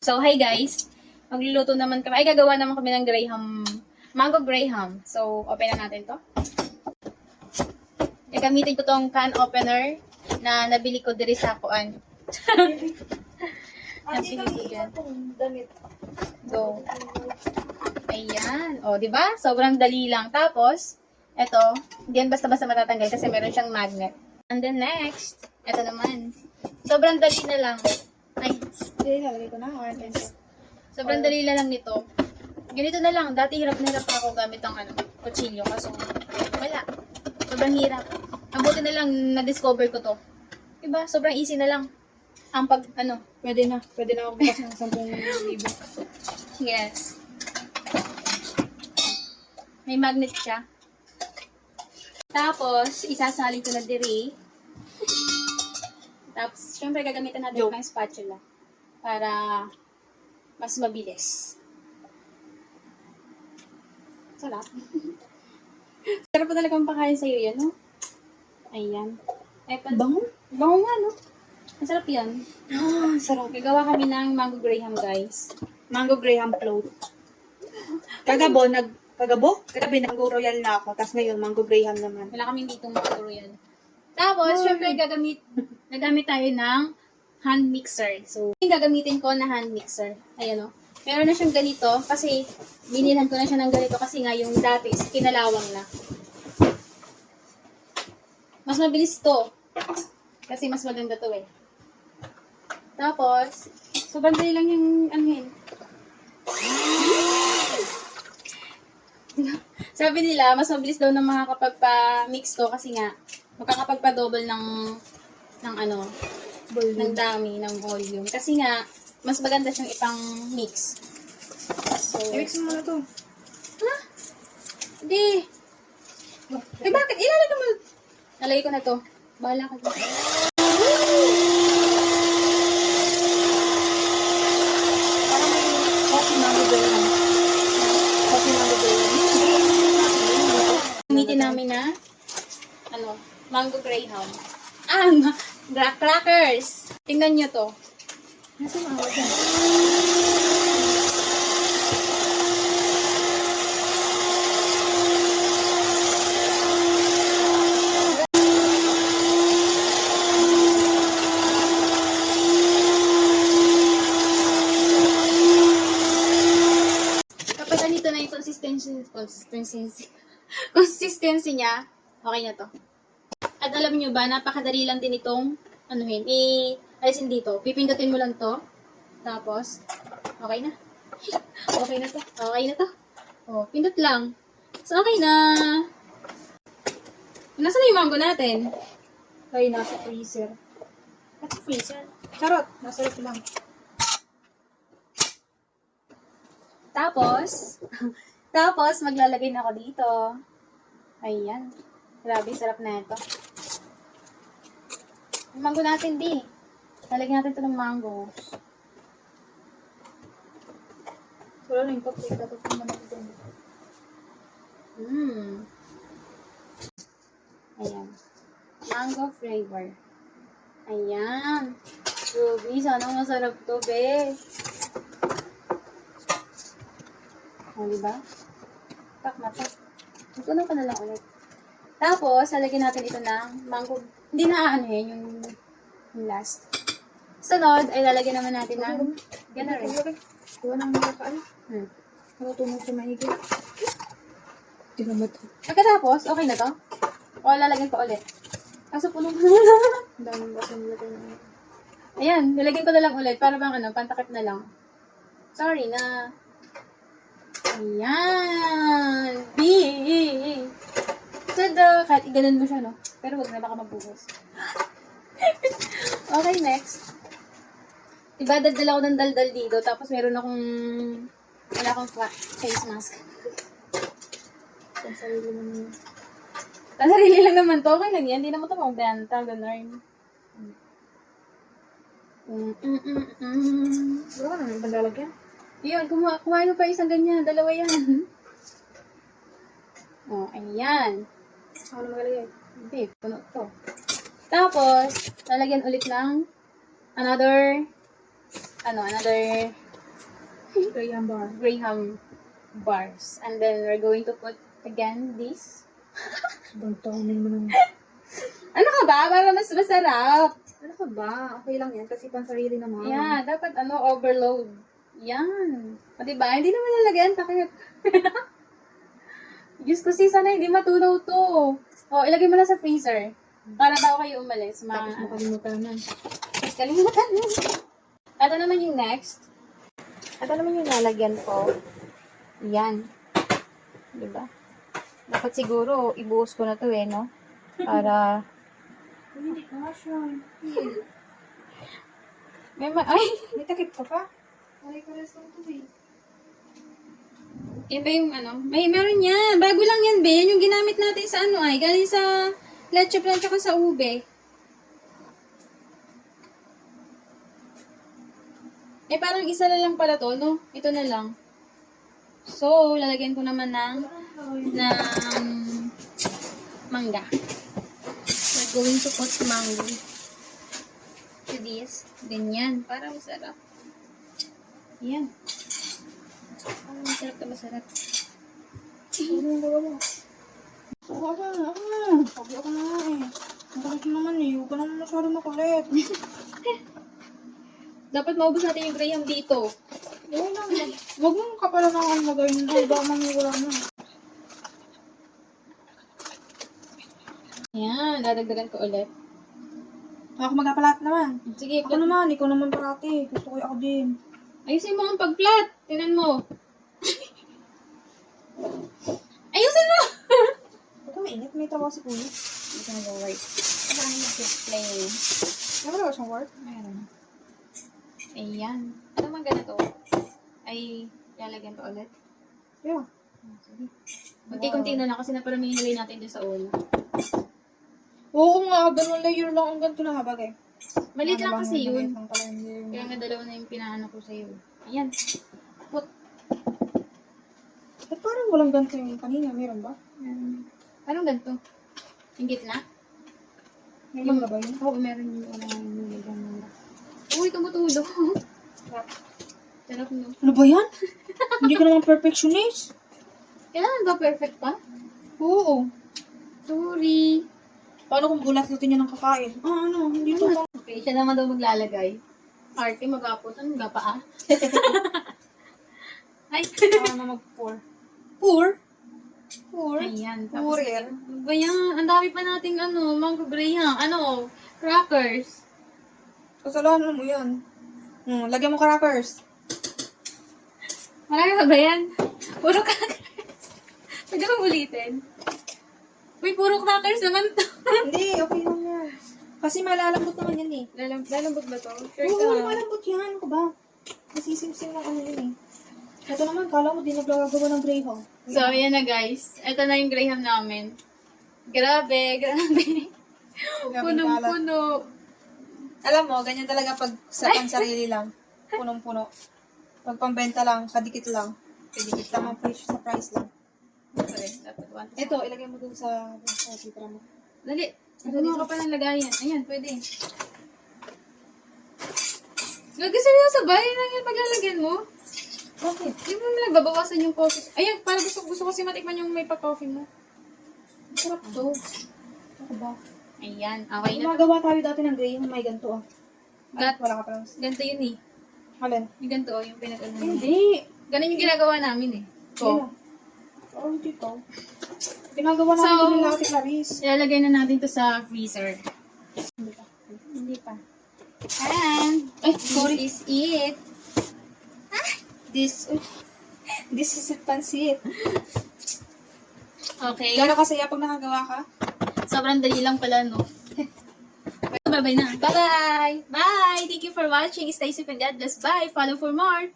So, hi guys. Magluluto naman kami. Ay, gagawa naman kami ng Graham, mango Graham. So, open na natin to. Gagamitin ko tong can opener na nabili ko diri sa kuan. Nabili ko dyan. Go. Ayan. O, di ba? Sobrang dali lang. Tapos, eto, hindi yan basta-basta matatanggal kasi meron siyang magnet. And then next, eto naman. Sobrang dali na lang. Ay, Nalagay ko na. sobrang dali na lang nito. Ganito na lang. Dati hirap na hirap ako gamit ang kutsilyo. Kaso, wala. Sobrang hirap. Ang buti na lang na-discover ko to. Diba? Sobrang easy na lang. Ang Pwede na. Pwede na ako bukas ng 10,000. Yes. May magnet siya. Tapos, isasalin ko na diri. Tapos, syempre gagamitan natin ng spatula para mas mabilis. Sarap. Sarap pa talagang pakain sa'yo yan, no? Ayan. Bango? Bango nga, no? Masarap yan. Ah, sarap. Gagawa kami ng mango Graham, guys. Mango Graham float. Kagabi mango royal na ako. Tapos ngayon, mango Graham naman. Wala kaming dito mango yan. Tapos, syempre, gagamit tayo ng hand mixer. So, yung gagamitin ko na hand mixer. Ayan, o. Meron na siyang ganito kasi binilhan ko na siya ng ganito kasi nga yung dati is kinalawang na. Mas mabilis to. Kasi mas maganda to eh. Tapos, sobrang dali lang yung yun. Sabi nila, mas mabilis daw na makakapagpa-mix to kasi nga makakapagpa-double ng ng dami, ng volume. Kasi nga, mas maganda siyang ipang-mix. So, I-mix mo na to. ha? Hindi. Eh, bakit? Ilalagay mo. Nalagay ko na to. Bahala ka dyan. Parang may coffee mango Graham. Coffee mango Graham. Gamitin namin na mango Graham. Crackers. Tingnan nyo to. Nasa mga dyan? Kapag ganito na yung consistency niya, okay na to. At alam nyo ba, napakadali lang din itong alisin dito. Pipindutin mo lang to. Tapos, okay na. Okay na to. Okay na to. Oh, pindot lang. So, okay na. Nasaan na yung mango natin? Ay, nasa freezer. At sa freezer. Charot! Nasa ref lang. Tapos, maglalagay na ako dito. Ayan. Grabe, sarap na ito. Yung mango natin, di. Lalagyan natin ito ng mango. Wala na yung kape. Tapos naman ako dyan. Ayan. Mango flavor. Ayan. Ruby, sana masarap to, be. O, diba? Tak na to. Itunan ko na lang ulit. Tapos, lalagyan natin ito ng mango. Hindi na yung last. Sunod, ay lalagyan naman natin ng ganun. Kuha nang nakakaano. Nakatunog sa mahigit. Hindi na ito. Pagkatapos, okay na to? O, lalagyan ko ulit. Kaso puno ko na. Ang daming basa nilagay na. Ayan, nilagyan ko na lang ulit para bang pantakip na lang. Sorry na. Ayan. Tada! Kahit iganon mo siya, no? Pero wag na baka magbuhos. Okay, next. Diba, daldal ako ng daldal dito, tapos meron wala akong face mask. Ang sarili naman. Sarili lang naman to, okay lang yan. Hindi naman ito magbenta, ganun. Wala ka naman ibang lalagyan? Yun, kumain mo pa isang ganyan. Dalawa yan. Oh, ayan. Ako na magalagay. Hindi, puno to. Tapos, lalagyan ulit ng another Graham bar. Graham bars. And then we're going to put again this. Sobrang taonin mo naman. Ano ka ba? Para mas masarap. Ano ka ba? Okay lang yan kasi pansarili naman. Yeah, dapat overload. Yan. O diba? Hindi naman nalagyan. Takip. Diyos ko, sana hindi matunaw to. O, ilagay mo na sa freezer. Para bago kayo umalis. Tapos makalimutan na. Tapos kalimutan mo. Ito naman yung next. Ito naman yung lalagyan ko. Yan. Diba? Dapat siguro, ibuhos ko na to no? Para... Hindi ka siya. Ay! May takip ka pa? Alay ko rest to eh. Yan ba yung meron yan. Bago lang yan, be. Yan yung ginamit natin sa galing sa leche plan tsaka sa ube. Parang isa na lang pala to, no? Ito na lang. So, lalagyan ko naman ng mangga. We're going to put mango to this. Ganyan. Para masarap. Yan. Masarap na masarap. Ano yung gawa mo? Ako na. Sabi ako na nga eh. Ang kulit mo naman eh. Huwag ka naman masyado makulit. Dapat maubos natin yung Graham dito. Oo lang. Huwag mong kapala ng ano gawin. Ay, baka mamula na. Yan. Dadagdagan ko ulit. Ako magkapalat naman. Sige, Ako naman. Ikaw naman parati. Gusto ko ako din. ayusin mo ang pag-flat. Tingnan mo. Ayusin mo! Huwag ka mainit. May trabaho si Kuya. Ito na go-work. Ito na mag-display. May ba siyang work? Meron. Ayan. Ano man ganito? Ay, lalagyan ko ulit. Yeah. Sige. Kunti-kunti na lang kasi naparamihin nilay natin din sa ulo. Oo nga. Dalawang layer lang ang ganito na habag eh. Maliit lang kasi yun. Lang pala yun. Kaya nga dalawa na yung pinaano ko sa'yo. Ayan. Put. Ba't parang walang ganito yung kanina? Meron ba? Anong ganito? Yung gitna? Meron na ba yun? Oo, meron yung uy, tumutulog. Sarap no. Ano ba yan? Hindi ka naman perfectionist. Kailangan ba perfect pa? Oo. Sorry. Paano kung bulat-lutin niya ng kakain? Hindi to. Okay, siya naman daw maglalagay. Arte, mag-apot. Ano nga pa Ay. Para na mag-pour. Pour? Pour? Ayan. Pourer. Ba yan? Ang dami pa nating mango graham. Crackers. Kasalanan mo yan. Lagyan mo crackers. Marami pa ba yan? Puro crackers. Pwede bang ulitin? Uy, puro crackers naman to. Hindi, okay lang yan. Kasi malalambot naman yan eh. Lalambot ba to? Sure Oo, ka. malambot yan. Ano ba? Nasisimsim ng yun eh. Ito naman, kala mo di naglagawa ng graham. So, ayan na guys. Ito na yung graham namin. Grabe. Punong-puno. Alam mo, ganyan talaga pag sa pansarili lang. Punong-puno. Pag pambenta lang, kadikit lang. Kadikit lang ang sa price lang. Dapat one. Ito, ilagay mo dun sa titra mo. Dali. Dali ko pa ng lagayan. Ayan, pwede. Seryoso ba? Yan lang yung paglalagyan mo? Okay. Hindi mo naman nagbabawasan yung coffee. Ayan, para gusto kasi matikman yung may pa-coffee mo. Sarap to. Ako ba? Ayan, okay na. Gumagawa tayo dati ng graham, may ganito ah. Wala ka pala. Ganito yun eh. Alin? Yung ganito yung pinag-ano. Hindi. Ganun yung ginagawa namin eh. Ko. Oh, hindi to. Ginagawa namin ng Ate Clarice. Ilalagay na natin to sa freezer. Hindi pa. And, sorry. this is it. This is a pansit. Okay. Gano'n kasaya pag nakagawa ka? Sobrang dali lang pala, no? Bye-bye na. Bye-bye! Bye! Thank you for watching. Stay safe and God bless. Bye! Follow for more!